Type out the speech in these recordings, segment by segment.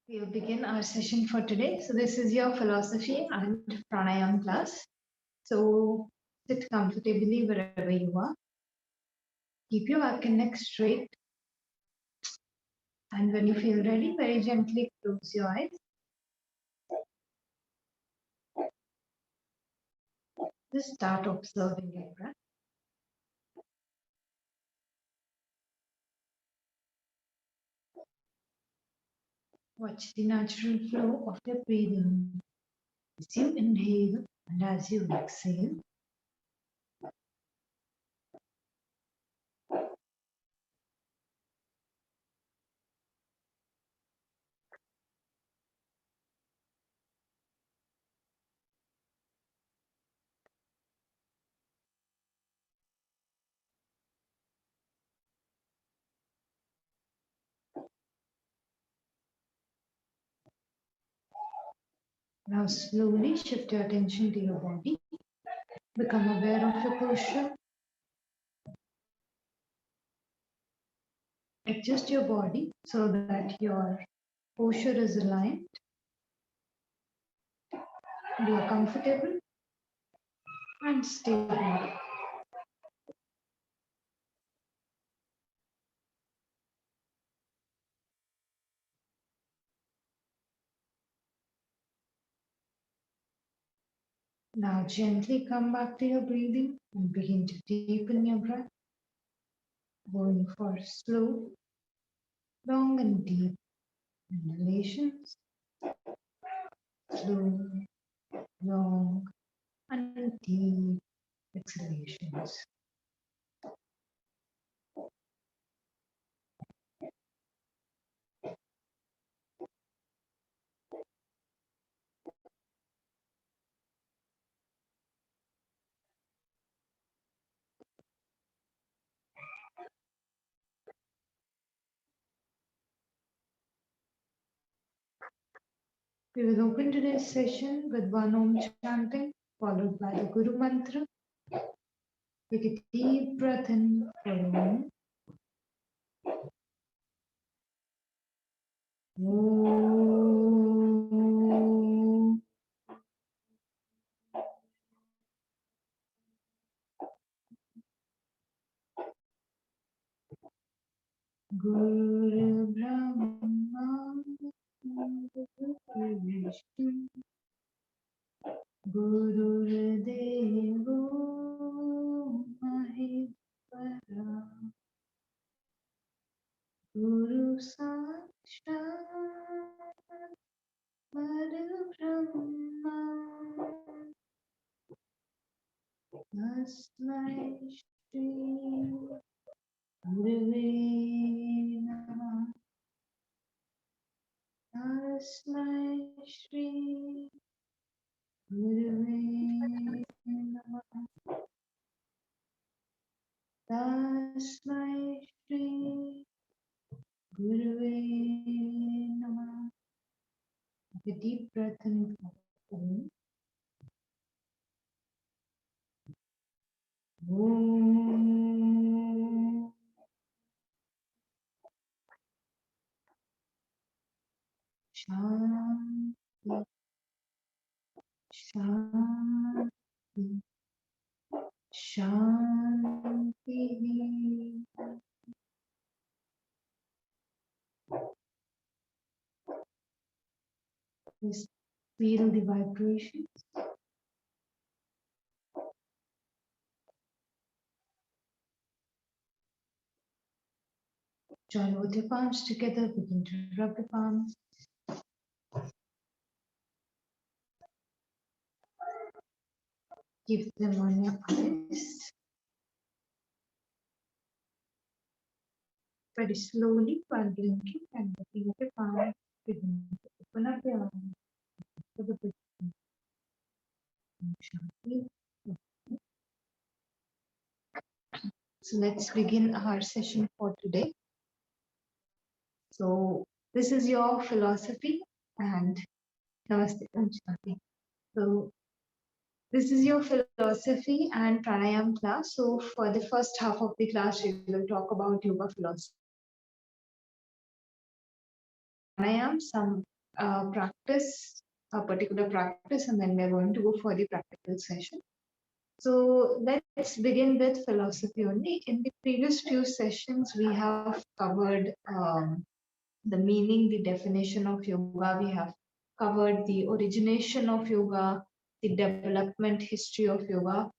We'll begin our session for today. So this is your philosophy and pranayam class. So sit comfortably wherever you are. Keep your back and neck straight. And when you feel ready, very gently close your eyes. Just start observing your breath. Watch the natural flow of your breathing. As you inhale and as you exhale, now slowly shift your attention to your body. Become aware of your posture. Adjust your body so that your posture is aligned. Be comfortable and stable. Now gently come back to your breathing and begin to deepen your breath, going for slow, long and deep inhalations, slow, long and deep exhalations. We will open today's session with one Om chanting, followed by the Guru Mantra. Take a deep breath in for Om. Om. Guru Brahma Guru Vishnu Guru Devo Maheshwara Guru Sakshat Parabrahma Tasmai Shri Gurave Namah Tasmai Shri Gurave Namah Tasmai Shri Gurave Namah. Take a deep breath in for Om. Om. Shanti. Shanti. Shanti. Just feel the vibrations. Join both your palms together, begin to rub the palms. Keep them on your eyes. Very slowly while blinking and looking at your palms, begin to open up your eyes for the breathing. So let's begin our session for today. So this is your philosophy and Namaste Om Shanti. So this is your philosophy and pranayam class. So for the first half of the class, we will talk about yoga philosophy. Pranayam, some practice a particular practice, and then we're going to go for the practical session. So let's begin with philosophy only. In the previous few sessions, we have covered the meaning, the definition of yoga. We have covered the origination of yoga, the development history of yoga.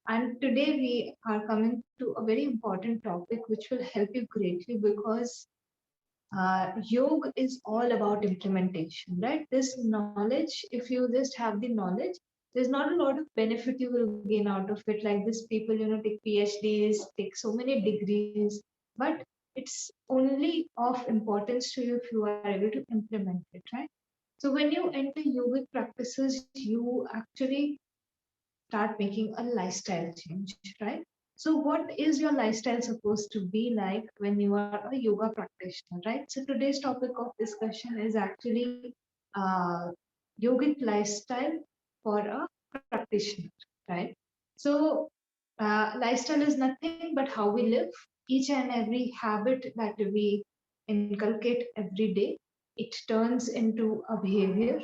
And today we are coming to a very important topic which will help you greatly, because yoga is all about implementation, right? This knowledge, if you just have the knowledge, there's not a lot of benefit you will gain out of it. Like this, people, take PhDs, take so many degrees, but it's only of importance to you if you are able to implement it, right? So when you enter yogic practices, you actually start making a lifestyle change, right? So, what is your lifestyle supposed to be like when you are a yoga practitioner, right? So, today's topic of discussion is actually yogic lifestyle for a practitioner, right? So, lifestyle is nothing but how we live. Each and every habit that we inculcate every day, it turns into a behavior,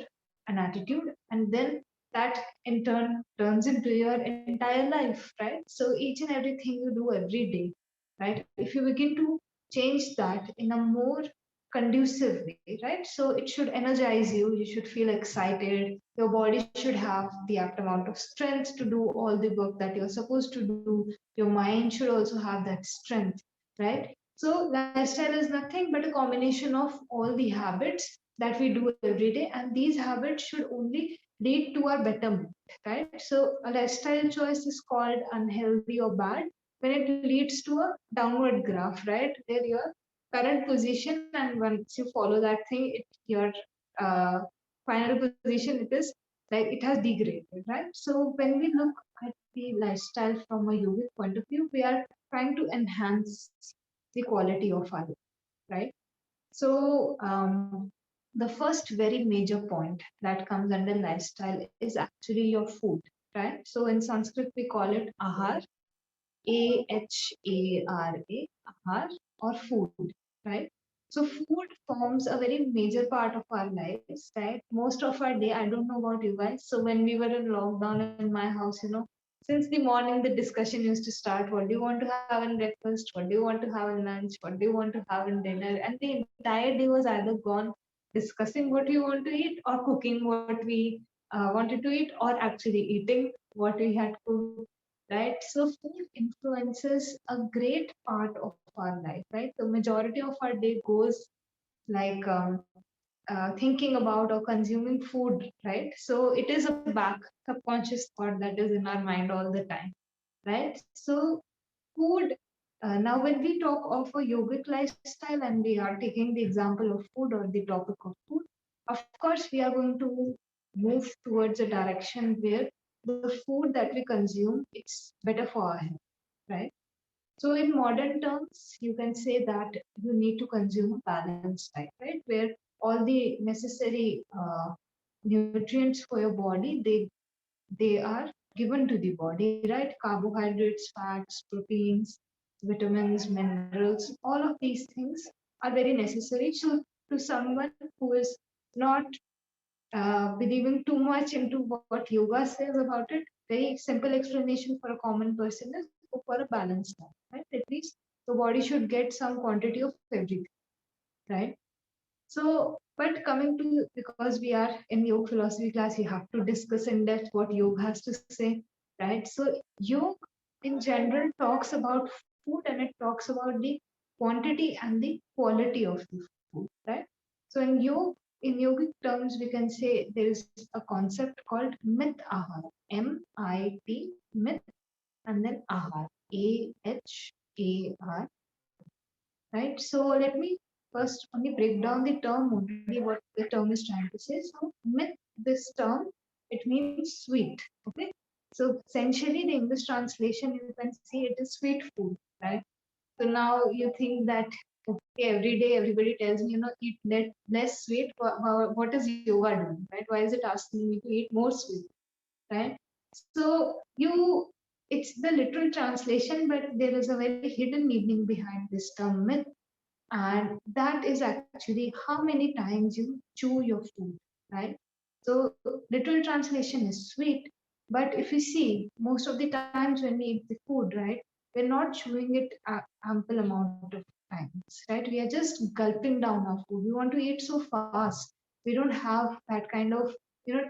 an attitude, and then that in turn turns into your entire life, right? So each and everything you do every day, right? If you begin to change that in a more conducive way, right? So it should energize you, you should feel excited, your body should have the apt amount of strength to do all the work that you're supposed to do, your mind should also have that strength, right? So lifestyle is nothing but a combination of all the habits that we do every day, and these habits should only lead to our betterment, right? So a lifestyle choice is called unhealthy or bad when it leads to a downward graph, right? Where your current position, and once you follow that thing, your uh, final position, it is like it has degraded, right? So when we look at the lifestyle from a yogic point of view, we are trying to enhance the quality of our life, right? So the first very major point that comes under lifestyle is actually your food, right? So in Sanskrit we call it ahar, AHARA, ahar, or food, right? So food forms a very major part of our lives, right? Most of our day, I don't know about you guys. So when we were in lockdown in my house, since the morning the discussion used to start. What do you want to have in breakfast? What do you want to have in lunch? What do you want to have in dinner? And the entire day was either gone discussing what we want to eat, or cooking what we wanted to eat, or actually eating what we had cooked, right? So food influences a great part of our life, right? The majority of our day goes like thinking about or consuming food, right? So it is a back subconscious thought that is in our mind all the time, right? So food. Now, when we talk of a yogic lifestyle and we are taking the example of food or the topic of food, of course, we are going to move towards a direction where the food that we consume, it's better for our health, right? So in modern terms, you can say that you need to consume a balanced diet, right? Where all the necessary nutrients for your body, they are given to the body, right? Carbohydrates, fats, proteins, vitamins, minerals, all of these things are very necessary. So to someone who is not believing too much into what yoga says about it, very simple explanation for a common person is go for a balanced diet, right? At least the body should get some quantity of everything, right? So, but coming to, because we are in yoga philosophy class, we have to discuss in depth what yoga has to say, right? So, yoga in general talks about food, and it talks about the quantity and the quality of the food, right? So, in yogic terms, we can say there is a concept called myth ahar, MIT, myth, and then ahar, AHAR, right? So let me first only break down the term only what the term is trying to say. So myth, this term, it means sweet. Okay. So essentially the English translation you can see it is sweet food, right? So now you think that okay, every day everybody tells me, eat less sweet. What is yoga doing, right? Why is it asking me to eat more sweet, right? So it's the literal translation, but there is a very hidden meaning behind this term myth. and that is actually how many times you chew your food, right? So literal translation is sweet, but if you see, most of the times when we eat the food, right, we're not chewing it ample amount of times, right? We are just gulping down our food. We want to eat so fast. We don't have that kind of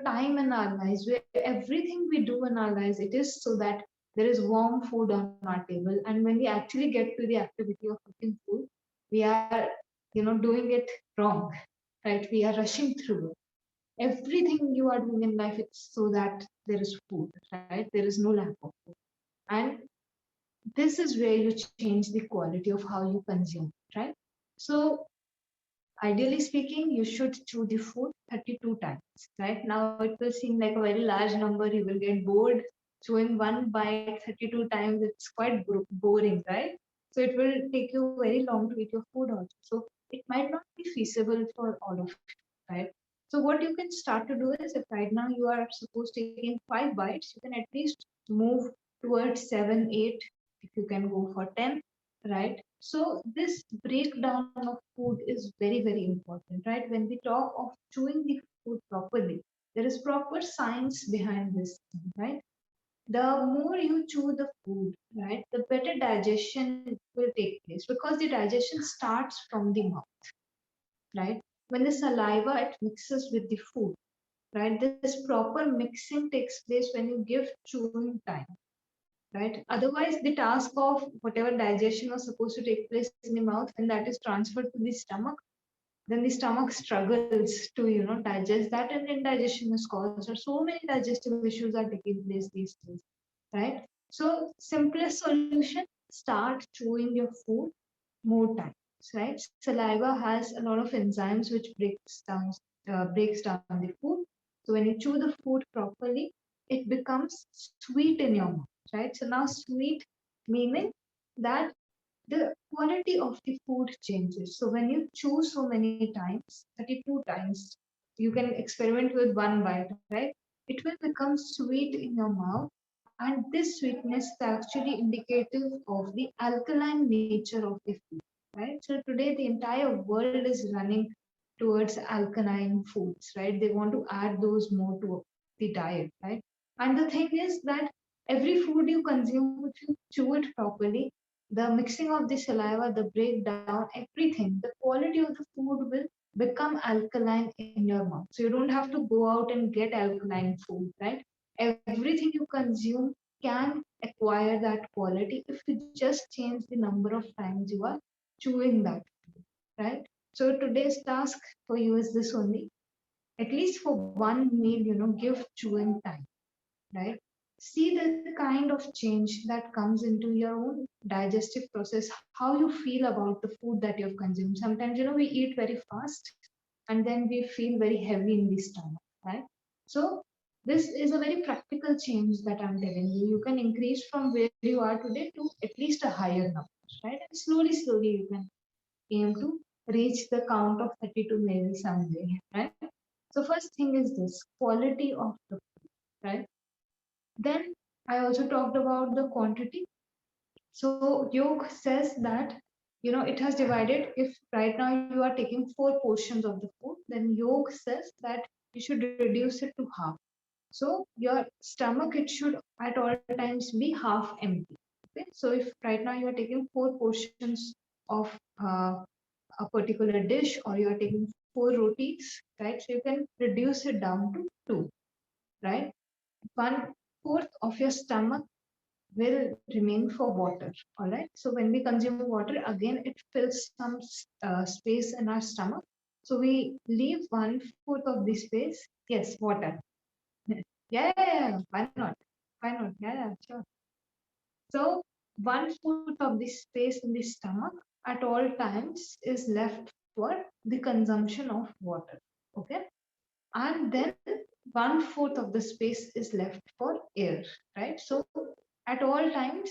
time in our lives where everything we do in our lives, it is so that there is warm food on our table. And when we actually get to the activity of cooking food, we are doing it wrong, right? We are rushing through it. Everything you are doing in life, it's so that there is food, right? There is no lack of food. And this is where you change the quality of how you consume, right? So ideally speaking, you should chew the food 32 times, right? Now it will seem like a very large number. You will get bored chewing one bite 32 times. It's quite boring, right? So it will take you very long to eat your food also. So it might not be feasible for all of you, right? So what you can start to do is, if right now you are supposed taking 5 bites, you can at least move towards 7, 8, if you can go for 10, right? So this breakdown of food is very, very important, right? When we talk of chewing the food properly, there is proper science behind this, right? The more you chew the food, right, the better digestion will take place, because the digestion starts from the mouth, right? When the saliva it mixes with the food, right? This proper mixing takes place when you give chewing time, right? Otherwise, the task of whatever digestion was supposed to take place in the mouth, when that is transferred to the stomach, then the stomach struggles to digest that, and indigestion is caused, or so many digestive issues are taking place these days, right? So simplest solution: start chewing your food more times, right? Saliva has a lot of enzymes which breaks down the food. So when you chew the food properly, it becomes sweet in your mouth, right? So now sweet meaning that the quality of the food changes. So when you chew so many times, 32 times, you can experiment with one bite, right? It will become sweet in your mouth. And this sweetness is actually indicative of the alkaline nature of the food, right? So today the entire world is running towards alkaline foods, right? They want to add those more to the diet, right? And the thing is that every food you consume, if you chew it properly, the mixing of the saliva, the breakdown, everything, the quality of the food will become alkaline in your mouth. So you don't have to go out and get alkaline food, right? Everything you consume can acquire that quality if you just change the number of times you are chewing that, right? So today's task for you is this only: at least for one meal, give chewing time, right? See the kind of change that comes into your own digestive process, how you feel about the food that you've consumed. Sometimes, we eat very fast and then we feel very heavy in the stomach, right? So this is a very practical change that I'm telling you. You can increase from where you are today to at least a higher number, right? And slowly, slowly you can aim to reach the count of 32 maybe someday, right? So first thing is this quality of the food, right? Then I also talked about the quantity. So Yog says that it has divided. If right now you are taking 4 portions of the food, then Yog says that you should reduce it to half. So your stomach, it should at all times be half empty. Okay. So if right now you are taking 4 portions of a particular dish, or you are taking 4 rotis, right? So you can reduce it down to two, right? 1/4 of your stomach will remain for water. All right. So when we consume water, again, it fills some space in our stomach. So we leave 1/4 of the space. Yes, water. Yeah, yeah, yeah. Why not? Why not? Yeah, yeah, sure. So 1/4 of the space in the stomach at all times is left for the consumption of water. Okay. And then 1/4 of the space is left for air, right? So at all times,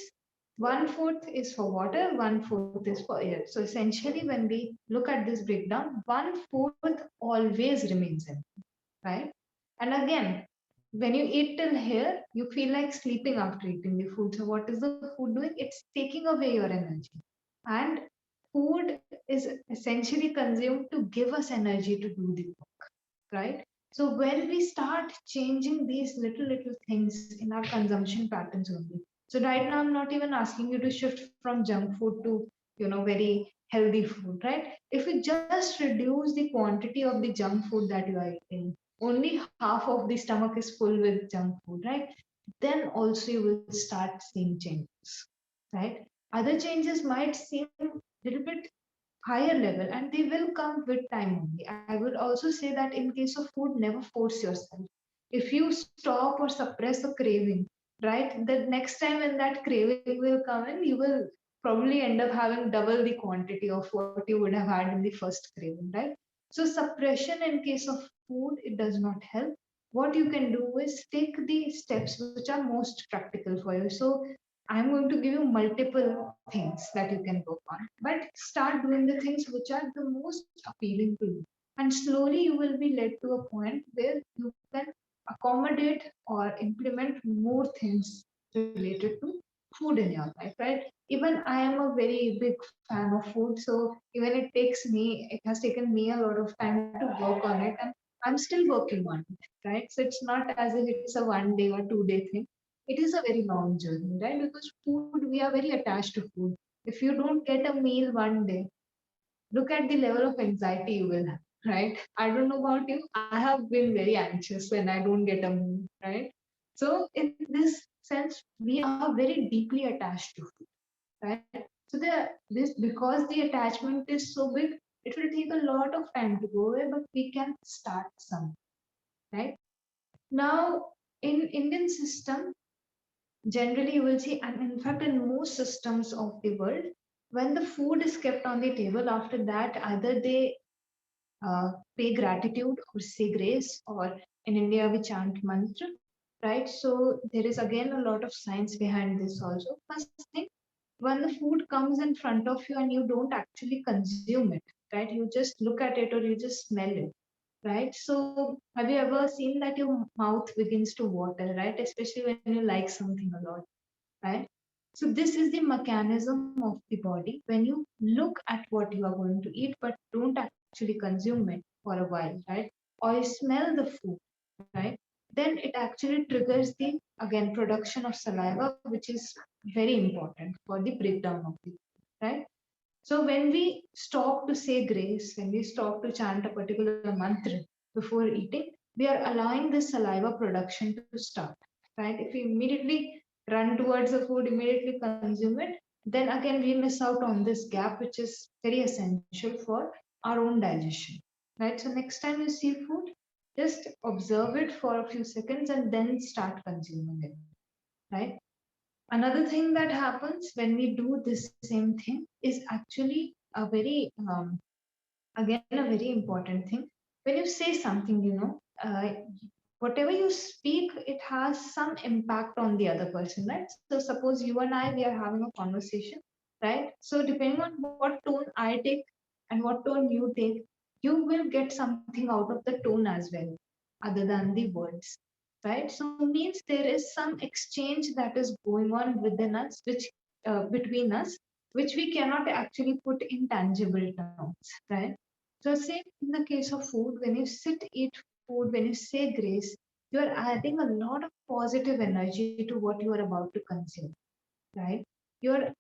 1/4 is for water, 1/4 is for air. So essentially, when we look at this breakdown, 1/4 always remains in, right? And again, when you eat till here, you feel like sleeping after eating the food. So what is the food doing? It's taking away your energy. And food is essentially consumed to give us energy to do the work, right? So when we start changing these little things in our consumption patterns only. So right now I'm not even asking you to shift from junk food to, very healthy food, right? If you just reduce the quantity of the junk food that you are eating, only half of the stomach is full with junk food, right? Then also you will start seeing changes, right? Other changes might seem a little bit higher level and they will come with time only. I would also say that in case of food, never force yourself. If you stop or suppress a craving, right, the next time when that craving will come in, you will probably end up having double the quantity of what you would have had in the first craving, right? So suppression in case of food, it does not help. What you can do is take the steps which are most practical for you. So I'm going to give you multiple things that you can work on, but start doing the things which are the most appealing to you. And slowly you will be led to a point where you can accommodate or implement more things related to food in your life, right? Even I am a very big fan of food, so even it has taken me a lot of time to work on it, and I'm still working on it, right? So it's not as if it's a 1 day or 2 day thing. It is a very long journey, right? Because food, we are very attached to food. If you don't get a meal 1 day, look at the level of anxiety you will have, right? I don't know about you. I have been very anxious when I don't get a meal, right? So in this sense, we are very deeply attached to food, right? So this because the attachment is so big, it will take a lot of time to go away, but we can start some, right? Now, in Indian system, generally you will see, and in fact in most systems of the world, when the food is kept on the table, after that either they pay gratitude or say grace, or in India we chant mantra, right? So there is again a lot of science behind this also. First thing, when the food comes in front of you and you don't actually consume it, right? You just look at it or you just smell it, right? So have you ever seen that your mouth begins to water, right? Especially when you like something a lot, right? So this is the mechanism of the body when you look at what you are going to eat, but don't actually consume it for a while, right? Or you smell the food, right? Then it actually triggers the again production of saliva, which is very important for the breakdown of the food, right? So when we stop to say grace, when we stop to chant a particular mantra before eating, we are allowing the saliva production to start. Right? If we immediately run towards the food, immediately consume it, then again we miss out on this gap, which is very essential for our own digestion. Right? So next time you see food, just observe it for a few seconds and then start consuming it. Right? Another thing that happens when we do this same thing is actually a very again a very important thing. When you say something, whatever you speak, it has some impact on the other person, right? So suppose you and I, we are having a conversation, right? So depending on what tone I take and what tone you take, you will get something out of the tone as well, other than the words, right? So means there is some exchange that is going on within us, which between us, which we cannot actually put in tangible terms, right? So same in the case of food, when you sit, eat food, when you say grace, you are adding a lot of positive energy to what you are about to consume, right? You're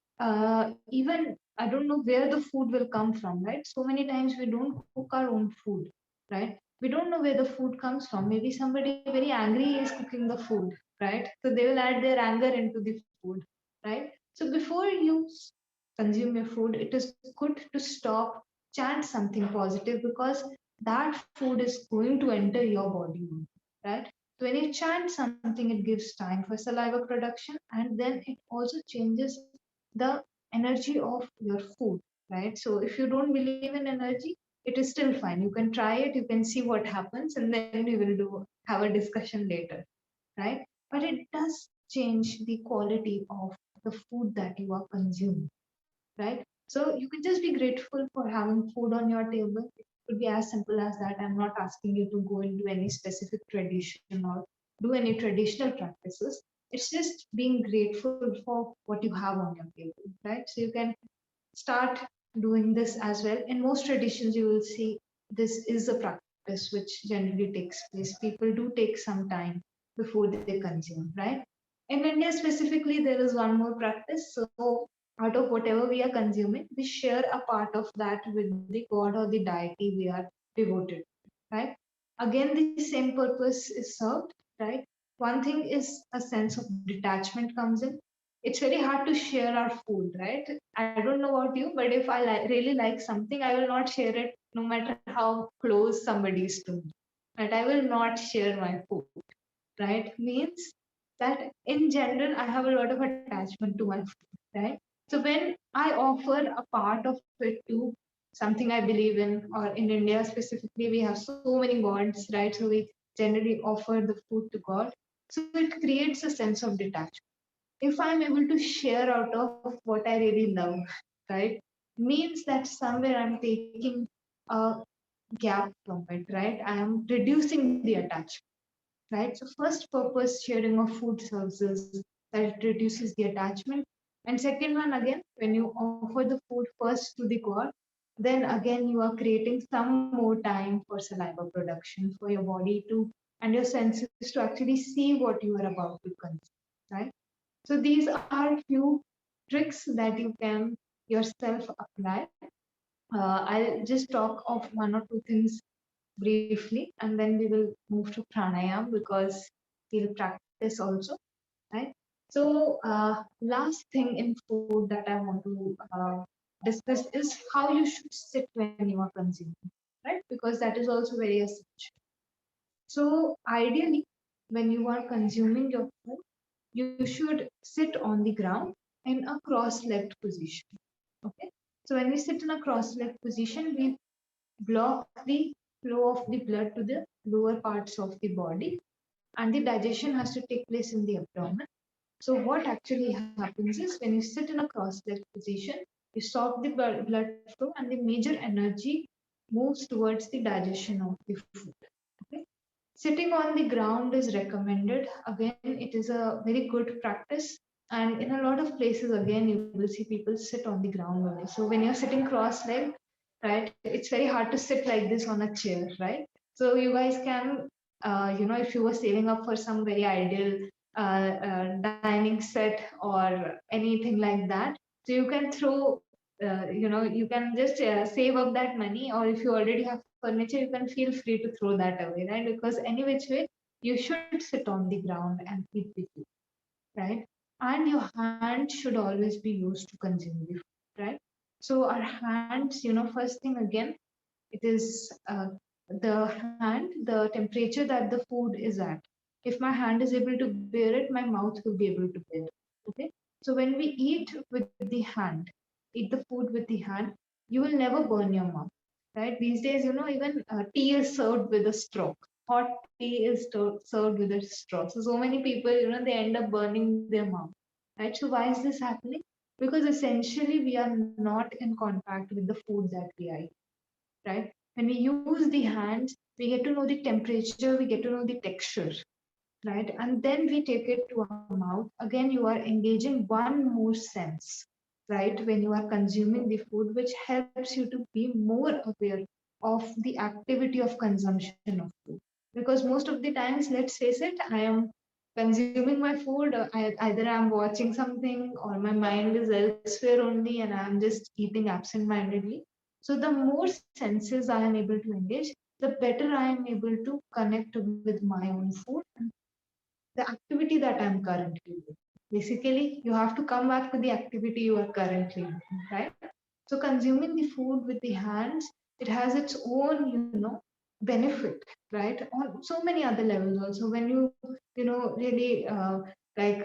even, I don't know where the food will come from, right? So many times we don't cook our own food, right? We don't know where the food comes from. Maybe somebody very angry is cooking the food, right? So they will add their anger into the food, right? So before you consume your food, it is good to stop, chant something positive, because that food is going to enter your body, right? So when you chant something, it gives time for saliva production, and then it also changes the energy of your food, right? So if you don't believe in energy, it is still fine. You can try it, you can see what happens, and then we will do have a discussion later, right? But it does change the quality of the food that you are consuming, right? So you can just be grateful for having food on your table. It could be as simple as that. I'm not asking you to go into any specific tradition or do any traditional practices. It's just being grateful for what you have on your table, right? So you can start doing this as well. In most traditions, you will see this is a practice which generally takes place. People do take some time before they consume, right? In India specifically, there is one more practice. So out of whatever we are consuming, we share a part of that with the god or the deity we are devoted, right? Again, the same purpose is served, right? One thing is a sense of detachment comes in. It's very hard to share our food, right? I don't know about you, but if I really like something, I will not share it no matter how close somebody is to me. Right? I will not share my food, right? Means that in general, I have a lot of attachment to my food, right? So when I offer a part of it to something I believe in, or in India specifically, we have so many gods, right? So we generally offer the food to God. So it creates a sense of detachment. If I'm able to share out of what I really love, right, means that somewhere I'm taking a gap from it, right? I am reducing the attachment, right? So first purpose sharing of food serves is that it reduces the attachment. And second one again, when you offer the food first to the god, then again you are creating some more time for saliva production for your body to and your senses to actually see what you are about to consume, right? So these are few tricks that you can yourself apply. I'll just talk of one or two things briefly, and then we will move to pranayam because we'll practice also, right? So last thing in food that I want to discuss is how you should sit when you are consuming, right? Because that is also very essential. So ideally, when you are consuming your food, you should sit on the ground in a cross-legged position. Okay. So when we sit in a cross-legged position, we block the flow of the blood to the lower parts of the body, and the digestion has to take place in the abdomen. So what actually happens is when you sit in a cross-legged position, you stop the blood flow, and the major energy moves towards the digestion of the food. Okay. Sitting on the ground is recommended. Again, it is a very good practice. And in a lot of places, again, you will see people sit on the ground only. So when you're sitting cross-legged, right, it's very hard to sit like this on a chair, right? So you guys can, if you were saving up for some very ideal dining set or anything like that, so you can throw, you can just save up that money, or if you already have furniture, you can feel free to throw that away, right? Because any which way, you should sit on the ground and eat the food, right? And your hands should always be used to consume the food, right? So our hands, first thing again, it is the hand, the temperature that the food is at. If my hand is able to bear it, my mouth will be able to bear it. Okay. So when we eat with the hand, eat the food with the hand, you will never burn your mouth. Right. These days, even tea is served with a straw. Hot tea is served with a straw. So many people, they end up burning their mouth. Right. So why is this happening? Because essentially we are not in contact with the food that we are eating, right? When we use the hands, we get to know the temperature, we get to know the texture, right? And then we take it to our mouth. Again, you are engaging one more sense, right? When you are consuming the food, which helps you to be more aware of the activity of consumption of food. Because most of the times, let's face it, I am consuming my food, either I'm watching something or my mind is elsewhere only and I'm just eating absent-mindedly. So the more senses I am able to engage, the better I am able to connect with my own food and the activity that I'm currently doing. Basically, you have to come back to the activity you are currently doing, right? So consuming the food with the hands, it has its own, benefit, right? On so many other levels also. When you really like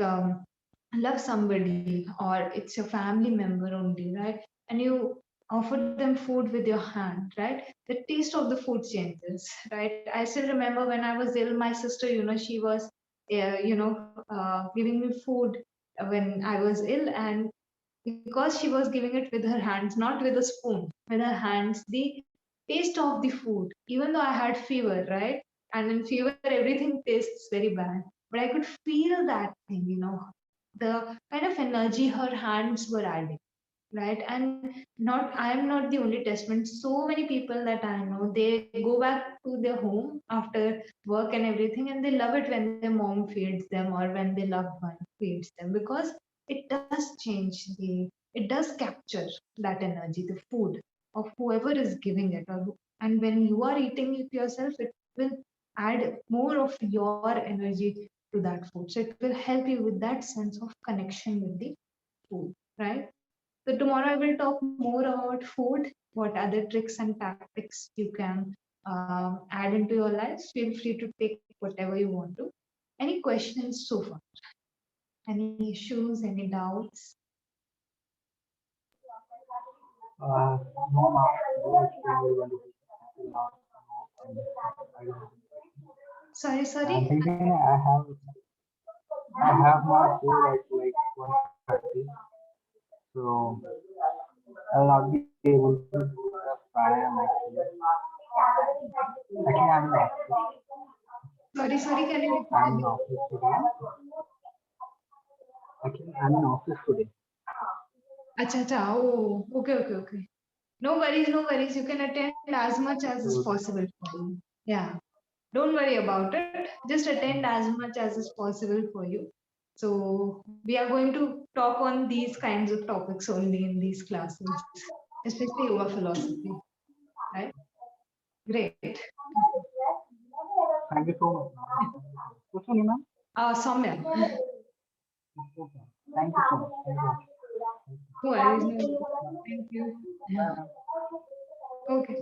love somebody or it's your family member only, right? And you offer them food with your hand, right? The taste of the food changes, right? I still remember when I was ill, my sister, she was giving me food when I was ill, and because she was giving it with her hands, not with a spoon, with her hands, the taste of the food, even though I had fever, right? And in fever, everything tastes very bad. But I could feel that thing, the kind of energy her hands were adding. right? And not I am not the only testament. So many people that I know, they go back to their home after work and everything, and they love it when their mom feeds them or when their loved one feeds them, because it does change it does capture that energy, the food of whoever is giving it, and when you are eating it yourself, it will add more of your energy to that food. So it will help you with that sense of connection with the food, right? So tomorrow I will talk more about food, what other tricks and tactics you can add into your lives. Feel free to take whatever you want to. Any questions so far? Any issues? Any doubts? No, no, no, explain very well. I don't. Sorry, I'm sorry. thinking I have my food at like 1:30, so I'll not be able to do the pranayam actually. Actually, I'm in office. Sorry, can you repeat I'm in again? office today. Actually, I'm in office today. Acha, acha. Oh, okay. No worries, no worries. You can attend as much as is So, possible for you. Yeah. Don't worry about it. Just attend as much as is possible for you. So we are going to talk on these kinds of topics only in these classes, especially yoga philosophy, right? Great. thank you so much. What's your name, ma'am? Soumya. Okay. Thank you so much. Thank you. No worries, no worries. Thank you. Bye, ma'am. Okay.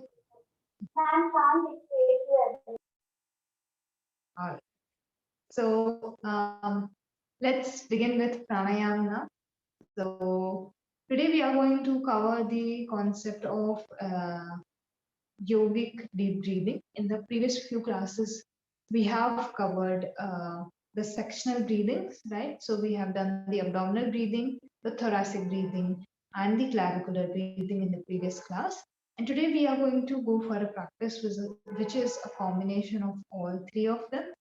All right. So let's begin with pranayama now. So today we are going to cover the concept of yogic deep breathing. In the previous few classes, we have covered the sectional breathings, right? So we have done the abdominal breathing, the thoracic breathing, and the clavicular breathing in the previous class. And today we are going to go for a practice which is a combination of all three of them,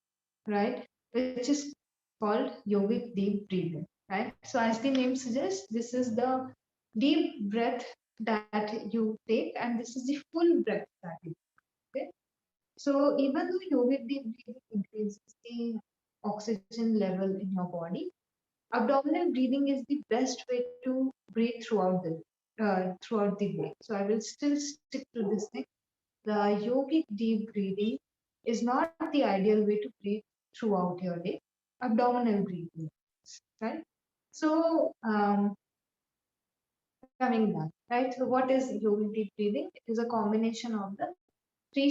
right? Which is called yogic deep breathing, right? So as the name suggests, this is the deep breath that you take, and this is the full breath that you take. Okay? So even though yogic deep breathing increases the oxygen level in your body, abdominal breathing is the best way to breathe throughout the day. So I will still stick to this thing. The yogic deep breathing is not the ideal way to breathe throughout your day. Abdominal breathing, right? So coming back, right? So what is yogic deep breathing? It is a combination of the three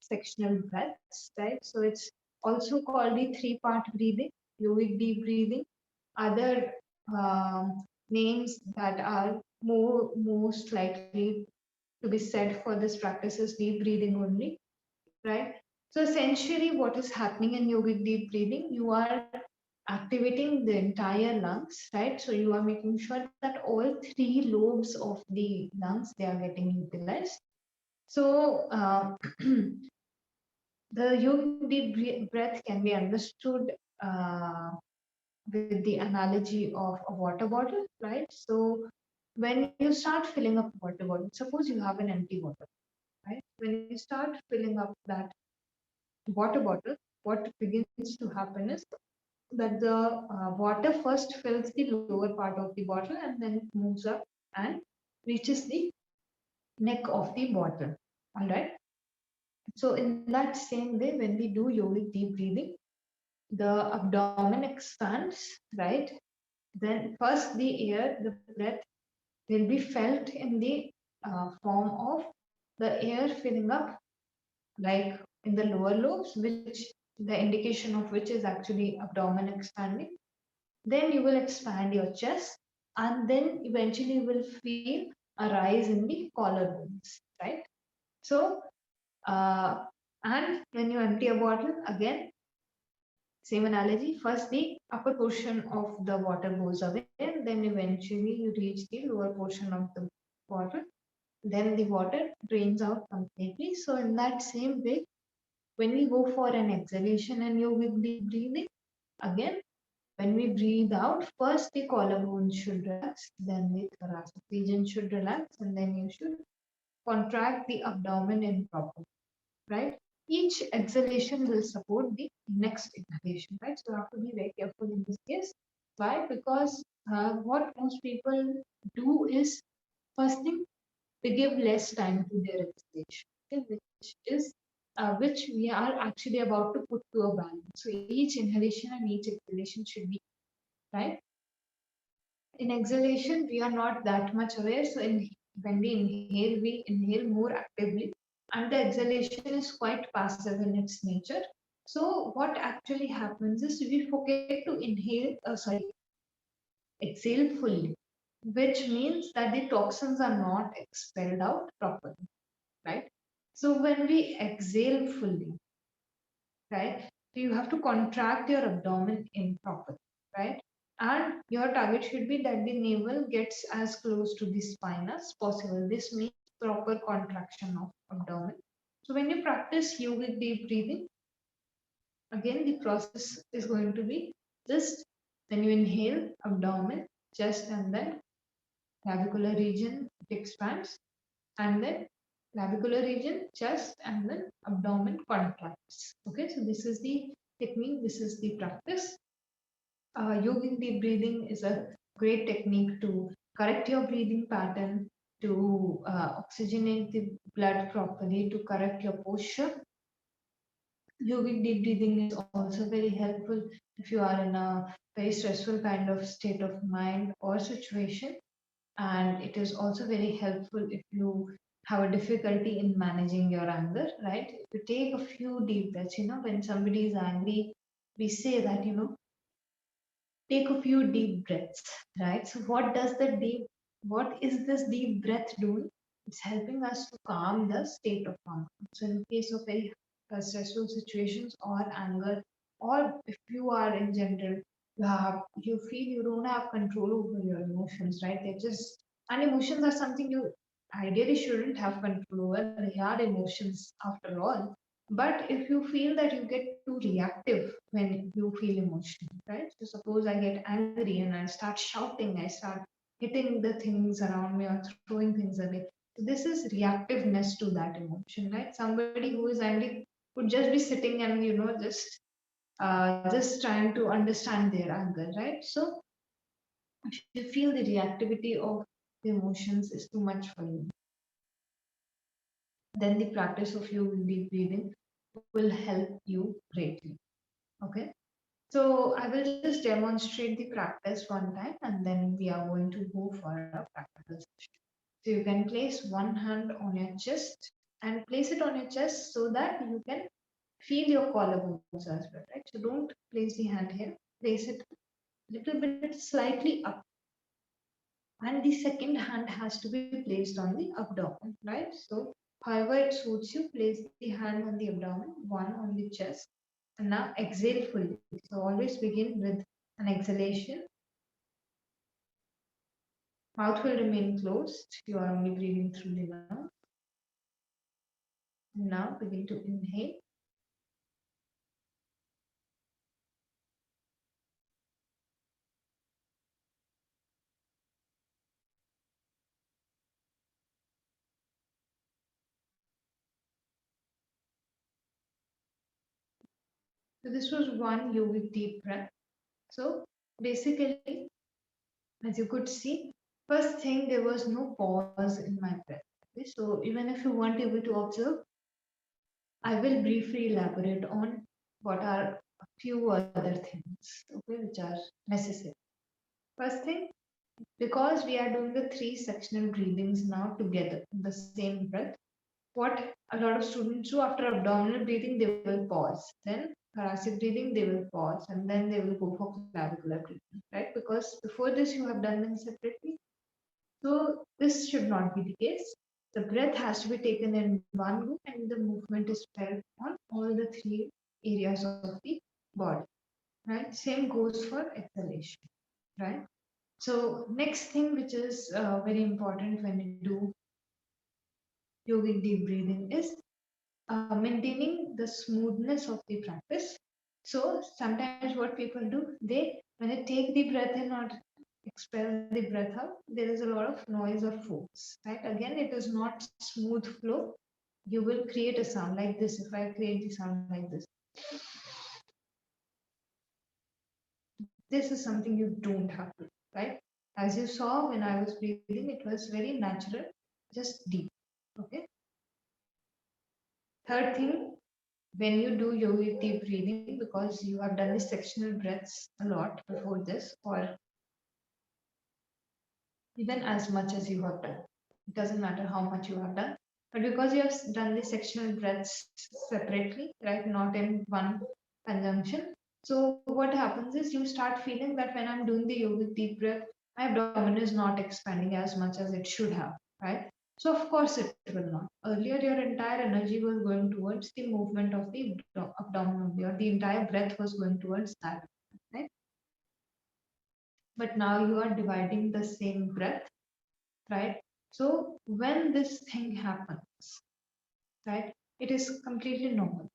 sectional breaths, right? So it's also called the three-part breathing, yogic deep breathing. Other names that are most likely to be said for this practice is deep breathing only, right? So essentially, what is happening in yogic deep breathing? You are activating the entire lungs, right? So you are making sure that all three lobes of the lungs, they are getting utilized. So the yogic deep breath can be understood with the analogy of a water bottle, right? So when you start filling up a water bottle, suppose you have an empty water, right? When you start filling up that water bottle, what begins to happen is that the water first fills the lower part of the bottle and then it moves up and reaches the neck of the bottle. All right. So in that same way, when we do yogic deep breathing, the abdomen expands, right? Then first the air, the breath will be felt in the form of the air filling up, like in the lower lobes, which the indication of which is actually abdomen expanding. Then you will expand your chest, and then eventually you will feel a rise in the collarbones, right? So, uh, and when you empty a bottle, again, same analogy. First, the upper portion of the water goes away, and then eventually you reach the lower portion of the bottle. Then the water drains out completely. So, in that same way, when we go for an exhalation and yogic deep breathing, again, When we breathe out, first the collarbone should relax, then the thoracic region should relax, and then you should contract the abdomen in proper, right? Each exhalation will support the next inhalation, right? So you have to be very careful in this case. Why? Because what most people do is, first thing, they give less time to their exhalation, okay, which we are actually about to put to a balance. So each inhalation and each exhalation should be right. In exhalation, we are not that much aware. So when we inhale more actively, and the exhalation is quite passive in its nature. So what actually happens is we forget to exhale fully, which means that the toxins are not expelled out properly, right? So when we exhale fully, right? So you have to contract your abdomen in properly, right? And your target should be that the navel gets as close to the spine as possible. This means proper contraction of abdomen. So when you practice yogic deep breathing, again the process is going to be just when you inhale, abdomen, chest, and then clavicular region it expands, and then clavicular region, chest, and then abdomen contracts. Okay, so this is the technique, this is the practice. Yogic deep breathing is a great technique to correct your breathing pattern, to oxygenate the blood properly, to correct your posture. Yogic deep breathing is also very helpful if you are in a very stressful kind of state of mind or situation, and it is also very helpful if you have a difficulty in managing your anger, right? If you take a few deep breaths, when somebody is angry, we say that, take a few deep breaths, right? So what is this deep breath doing? It's helping us to calm the state of mind. So in case of very stressful situations or anger, or if you are in general, you feel you don't have control over your emotions, right? They're just, and emotions are something you ideally shouldn't have control over. They are emotions after all. But if you feel that you get too reactive when you feel emotional, right? So suppose I get angry and I start shouting, I start hitting the things around me or throwing things away. So this is reactiveness to that emotion, right? Somebody who is angry could just be sitting and just trying to understand their anger, right? So if you feel the reactivity of the emotions is too much for you, then the practice of you deep breathing will help you greatly. Okay. So I will just demonstrate the practice one time and then we are going to go for a practical session. So you can place one hand on your chest and place it on your chest so that you can feel your collarbones as well, right? So don't place the hand here, place it a little bit slightly up. And the second hand has to be placed on the abdomen, right? So however it suits you, place the hand on the abdomen, one on the chest, and now exhale fully. So always begin with an exhalation. Mouth will remain closed. You are only breathing through the lungs. Now begin to inhale. So this was one yogic deep breath. So basically, as you could see, first thing, there was no pause in my breath. Okay? So even if you weren't able to observe, I will briefly elaborate on what are a few other things, okay, which are necessary. First thing, because we are doing the three sectional breathings now together in the same breath, what a lot of students do after abdominal breathing, they will pause. Then thoracic breathing, they will pause, and then they will go for clavicular breathing, right? Because before this, you have done them separately. So this should not be the case. The breath has to be taken in one go, and the movement is felt on all the three areas of the body, right? Same goes for exhalation, right? So next thing, which is very important when you do yogic deep breathing, is maintaining the smoothness of the practice. So sometimes what people do, when they take the breath in or expel the breath out, there is a lot of noise or force, right? Again, it is not smooth flow. You will create a sound like this. If I create the sound like this is something you don't have to do, right? As you saw when I was breathing, it was very natural, just deep. Okay. Third thing, when you do yogic deep breathing, because you have done the sectional breaths a lot before this, or even as much as you have done, it doesn't matter how much you have done, but because you have done the sectional breaths separately, right, not in one conjunction. So what happens is you start feeling that when I'm doing the yogic deep breath, my abdomen is not expanding as much as it should have, right? So of course it will not. Earlier your entire energy was going towards the movement of the abdomen only, or the entire breath was going towards that, right? But now you are dividing the same breath, right? So when this thing happens, right, it is completely normal.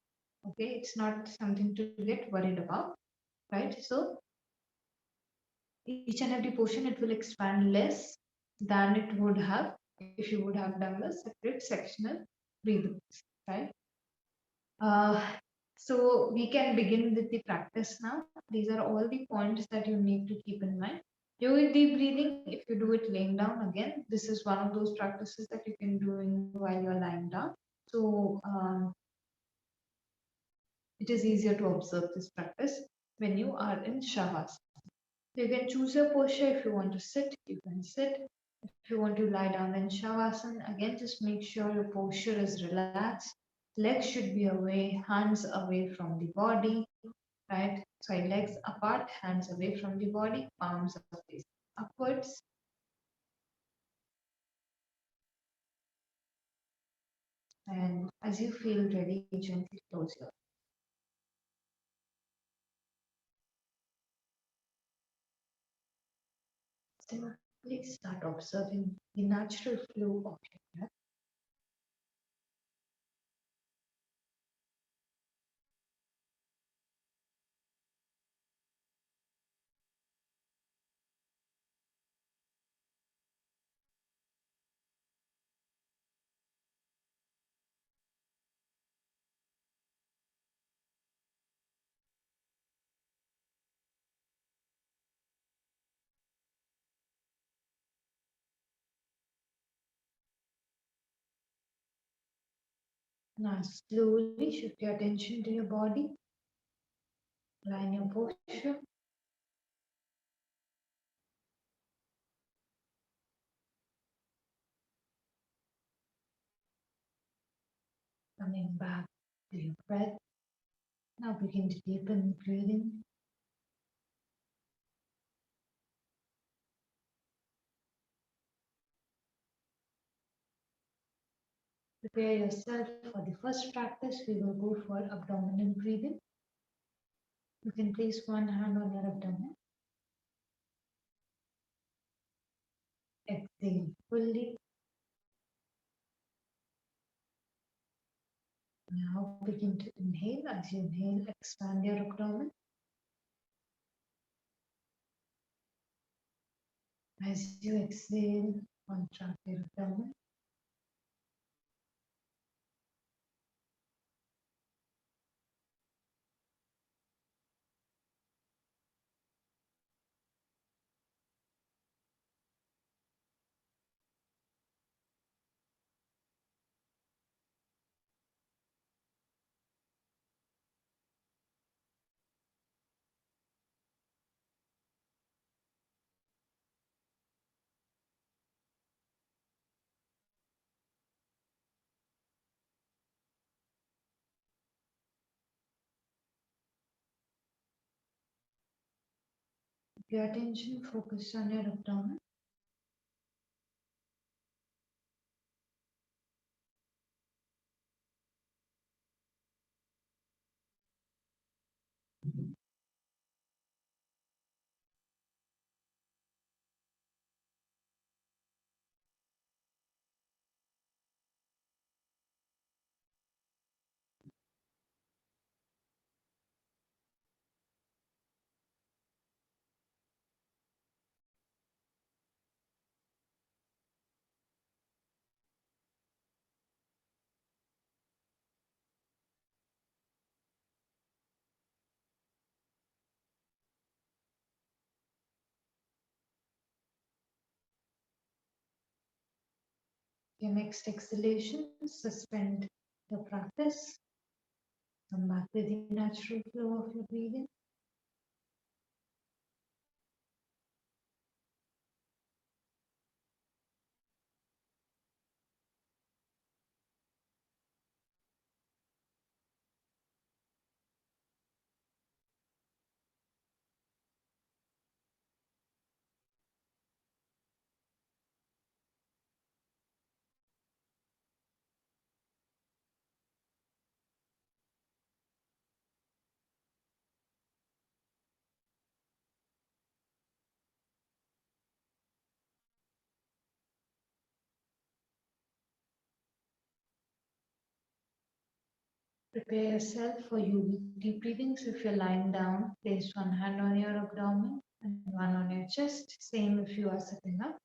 Okay, it's not something to get worried about, right? So each and every portion, it will expand less than it would have if you would have done the separate sectional breathings, right? Uh, so we can begin with the practice now. These are all the points that you need to keep in mind. Yogic deep breathing, if you do it laying down, again, this is one of those practices that you can do while you're lying down. So it is easier to observe this practice when you are in Shavasana. You can choose your posture. If you want to sit, you can sit. If you want to lie down in Shavasana, again, just make sure your posture is relaxed. Legs should be away, hands away from the body, right? Sorry, legs apart, hands away from the body, palms are facing upwards. And as you feel ready, gently close your eyes. Simply start observing the natural flow of your breath. Now slowly shift your attention to your body, align your posture. Coming back to your breath. Now begin to deepen breathing. Prepare yourself for the first practice. We will go for abdominal breathing. You can place one hand on your abdomen. Exhale fully. Now begin to inhale. As you inhale, expand your abdomen. As you exhale, contract your abdomen. Keep your attention focused on your abdomen. Your next exhalation, suspend your practice. Come back with the natural flow of your breathing. Prepare yourself for yogic deep breathing. So if you're lying down, place one hand on your abdomen and one on your chest. Same if you are sitting up.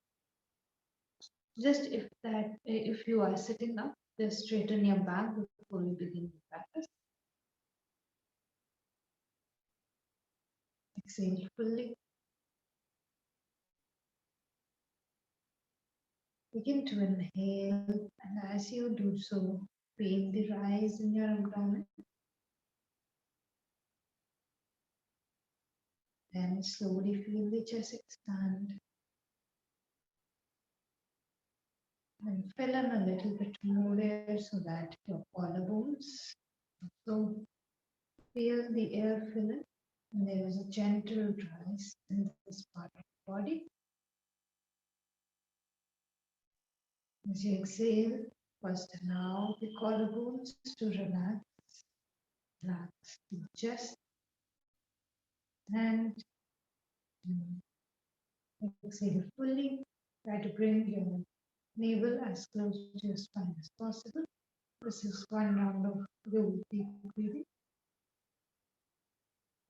Just if you are sitting up, just straighten your back before we begin the practice. Exhale fully. Begin to inhale, and as you do so, feel the rise in your abdomen. Then slowly feel the chest expand and fill in a little bit more air so that your collarbones also feel the air fill in. And there is a gentle rise in this part of the body. As you exhale, first allow the collarbones to relax. Relax the chest and exhale fully. Try to bring your navel as close to your spine as possible. This is one round of yoga deep breathing.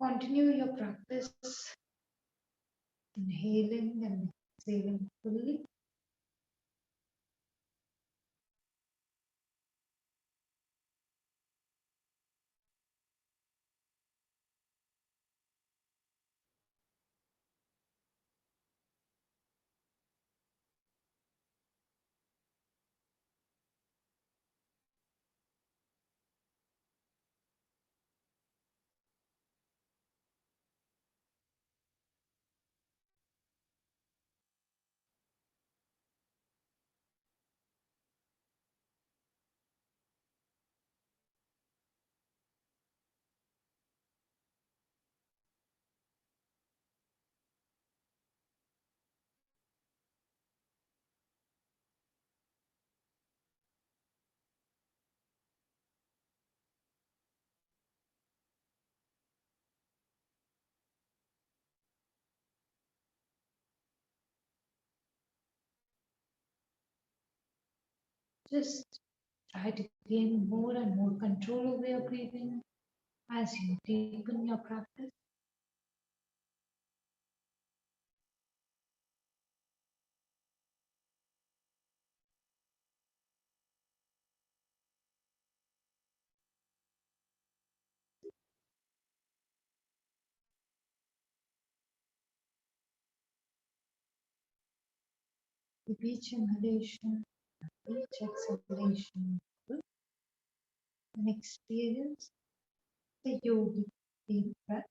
Continue your practice, inhaling and exhaling fully. Just try to gain more and more control over your breathing as you deepen your practice. With each inhalation, each exhalation, and experience the yogic deep breath.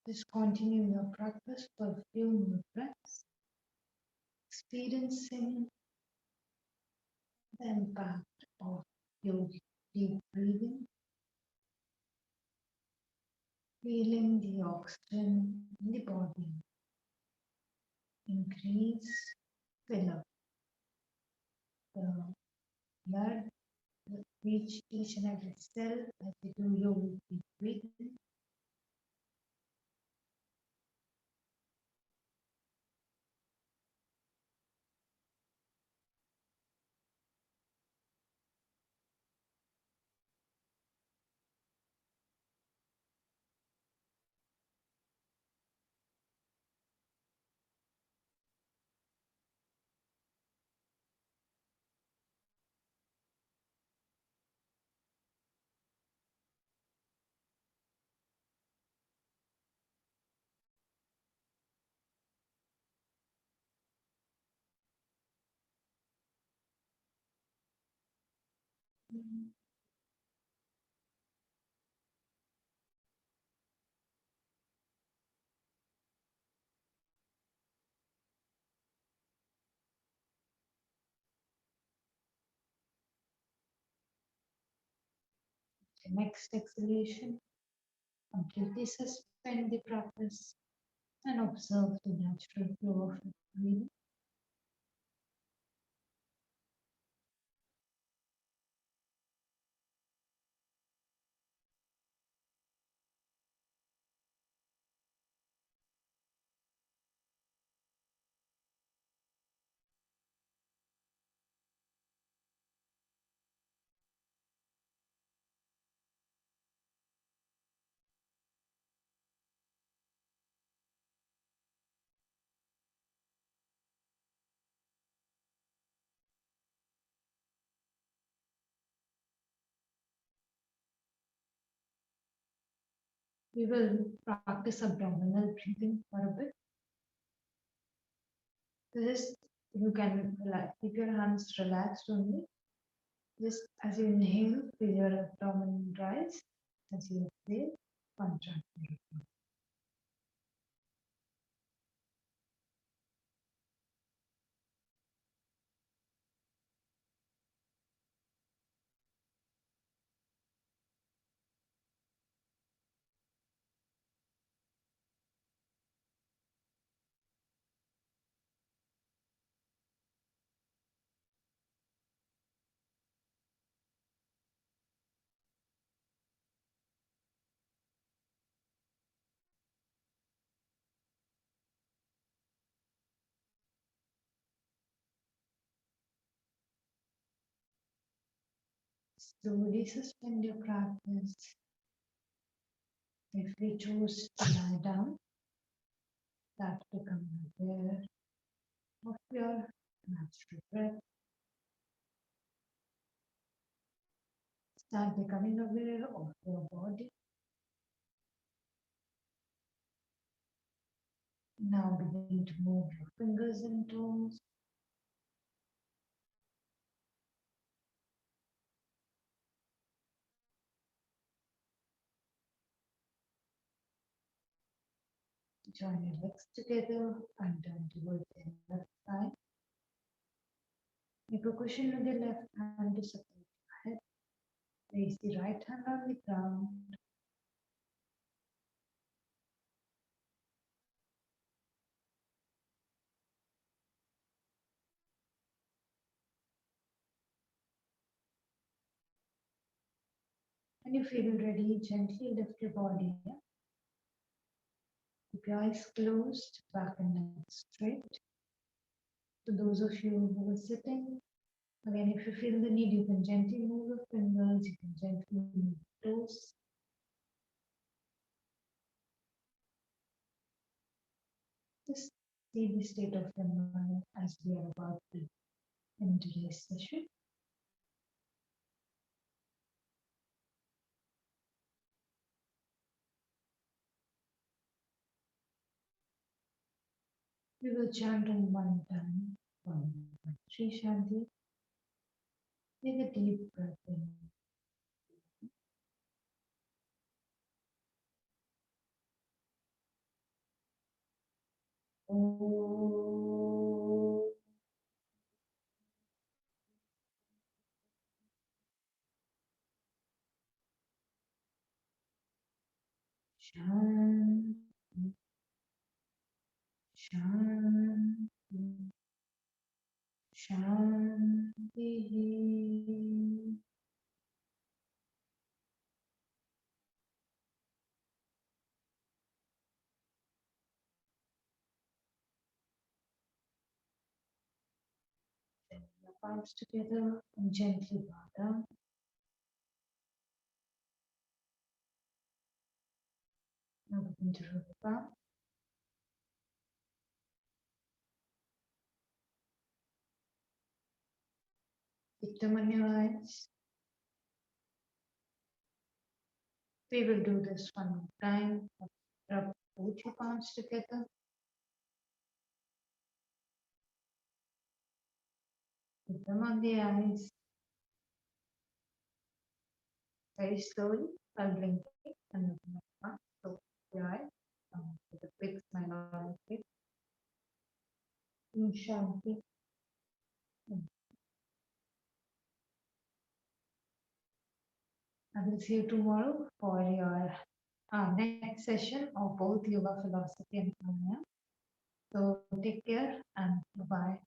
Just continue your practice for a few more breaths, experiencing the impact of yogic deep breathing, feeling the oxygen in the body increase, fill up the blood, reach each and every cell as you do yogic deep breathing. The next exhalation, completely suspend the practice and observe the natural flow of breathing. We will practice abdominal breathing for a bit. Just you can relax, keep your hands relaxed only. Just as you inhale, feel your abdomen rise. As you exhale, contract. Slowly suspend your practice. If we choose to lie down, start becoming aware of your natural breath. Start becoming aware of your body. Now begin to move your fingers and toes. Join your legs together and turn towards the left side. Make a cushion with your left hand to support your head. Place the right hand on the ground. When you feel ready, gently lift your body up. Keep your eyes closed, back and neck straight. To those of you who are sitting, again, if you feel the need, you can gently move your fingers, you can gently move your toes. Just see the state of your mind as we are about to end today's session. We will chant on one time, one, Sri Shanti. Take a deep breath in. Om. Shanti, Shanti, Shanti. Bring your palms together and gently bow down. Now begin to roll the palm. Keep them on your eyes. We will do this one more time. Rub both your palms together. Put them on the eyes. very slowly. I'll blink it and open my mouth. So your eyes with a big smile on your face. Shanti. I will see you tomorrow for your next session of both yoga philosophy and pranayama. So take care and bye.